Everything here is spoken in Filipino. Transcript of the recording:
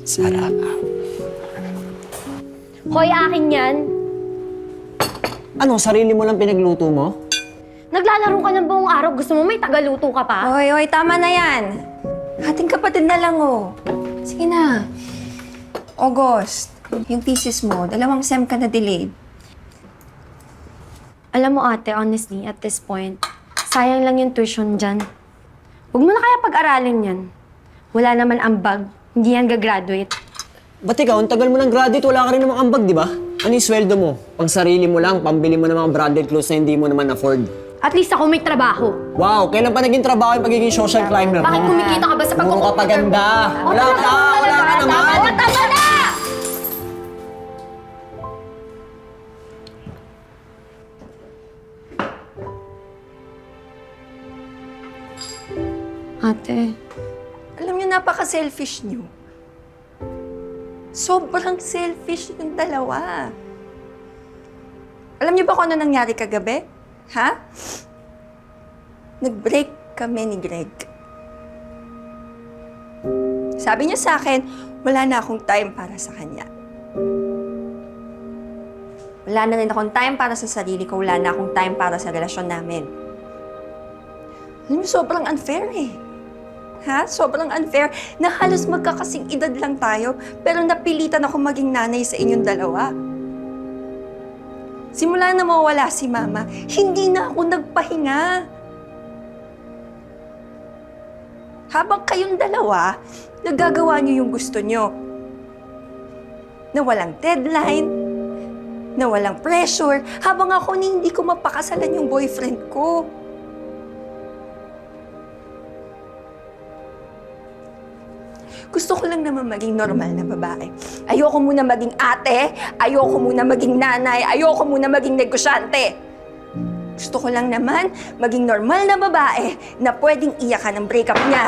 Sarap. Hoy, akin yan. Ano, sarili mo lang pinagluto mo? Naglalaro ka ng buong araw. Gusto mo may tagaluto ka pa? Hoy, tama na yan. Ating kapatid na lang, oh. Sige na. August, yung thesis mo, 2 sem ka na delayed. Alam mo ate, honestly, at this point, sayang lang yung tuition dyan. Huwag mo na kaya pag-aralin yan. Wala naman ambag. Hindi yan gagraduate. Ba't ikaw, ang tagal mo ng graduate, wala ka rin namang ambag, di ba? Ano yung sweldo mo? Pang sarili mo lang, pambili mo ng mga branded clothes na hindi mo naman afford. At least ako may trabaho. Wow, kailan pa naging trabaho yung pagiging social climber mo? Bakit kumikita ka ba sa Puro ka pag-computer? paganda. Wala ka naman. Tama na! Ate, Alam niyo, napaka-selfish niyo. Sobrang selfish yung dalawa. Alam niyo ba kung ano nangyari kagabi? Ha? Nag-break kami ni Greg. Sabi niya sa akin, wala na akong time para sa kanya. Wala na rin akong time para sa sarili ko. Wala na akong time para sa relasyon namin. Alam niyo, sobrang unfair eh. Ha? Sobrang unfair na halos magkakasing edad lang tayo, pero napilitan ako maging nanay sa inyong dalawa. Simula na mawala si Mama, hindi na ako nagpahinga. Habang kayong dalawa, nagagawa niyo yung gusto niyo. Na walang deadline, na walang pressure, habang ako hindi ko mapakasalan yung boyfriend ko. Gusto ko lang naman maging normal na babae. Ayoko muna maging ate, ayoko muna maging nanay, ayoko muna maging negosyante. Gusto ko lang naman maging normal na babae na pwedeng iyakan ng breakup niya.